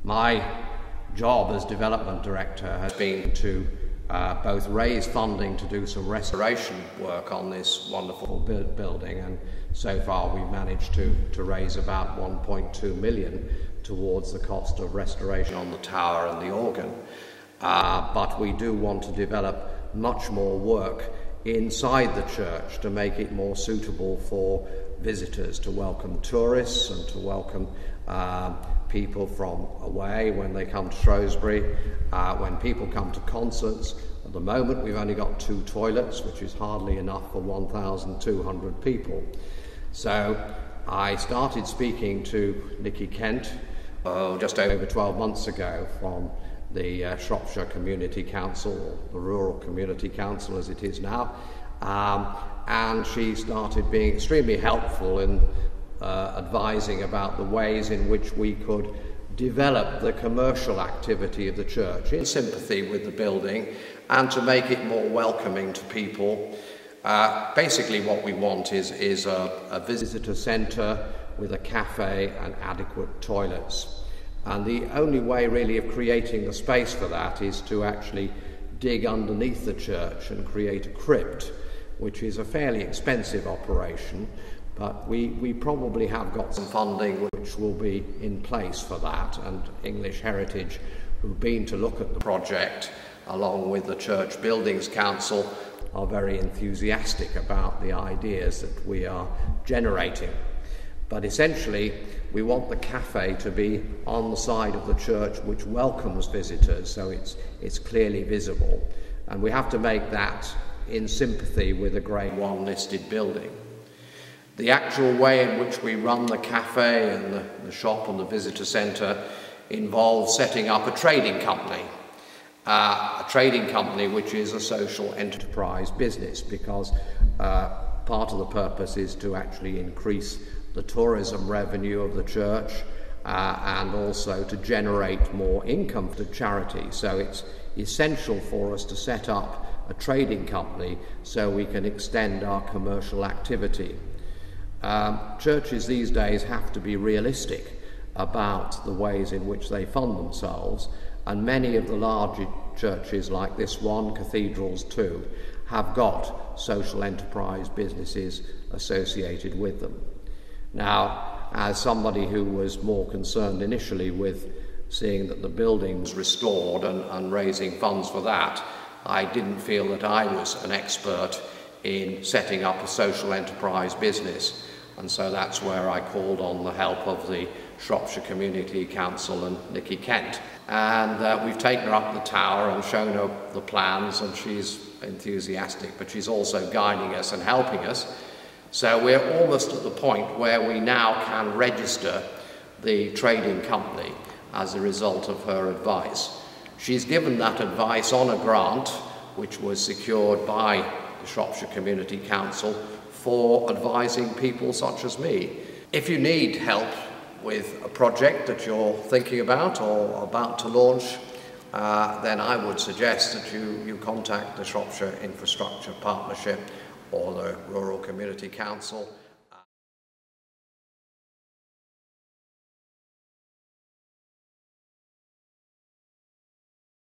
My job as development director has been to both raise funding to do some restoration work on this wonderful building, and so far we've managed to raise about 1.2 million towards the cost of restoration on the tower and the organ. But we do want to develop much more work inside the church to make it more suitable for visitors, to welcome tourists and to welcome people from away when they come to Shrewsbury, when people come to concerts. At the moment we've only got 2 toilets, which is hardly enough for 1,200 people. So I started speaking to Nicky Kent just over 12 months ago from the Shropshire Community Council, or the Rural Community Council as it is now, and she started being extremely helpful in advising about the ways in which we could develop the commercial activity of the church in sympathy with the building and to make it more welcoming to people. Basically what we want is a visitor centre with a cafe and adequate toilets. And the only way really of creating the space for that is to actually dig underneath the church and create a crypt, which is a fairly expensive operation, but we probably have got some funding which will be in place for that, and English Heritage, who've been to look at the project along with the Church Buildings Council, are very enthusiastic about the ideas that we are generating. But essentially, we want the cafe to be on the side of the church which welcomes visitors, so it's clearly visible. And we have to make that in sympathy with a Grade 1 listed building. The actual way in which we run the cafe and the shop and the visitor centre involves setting up a trading company. A trading company which is a social enterprise business, because part of the purpose is to actually increase the tourism revenue of the church and also to generate more income for the charity. So it's essential for us to set up a trading company so we can extend our commercial activity. Churches these days have to be realistic about the ways in which they fund themselves, and many of the larger churches like this one, cathedrals too, have got social enterprise businesses associated with them. Now, as somebody who was more concerned initially with seeing that the building was restored and raising funds for that, I didn't feel that I was an expert in setting up a social enterprise business, and so that's where I called on the help of the Shropshire Community Council and Nicky Kent. And we've taken her up the tower and shown her the plans, and she's enthusiastic, but she's also guiding us and helping us. So we're almost at the point where we now can register the trading company as a result of her advice. She's given that advice on a grant which was secured by the Shropshire Community Council for advising people such as me. If you need help with a project that you're thinking about or about to launch, then I would suggest that you contact the Shropshire Infrastructure Partnership or the Rural Community Council.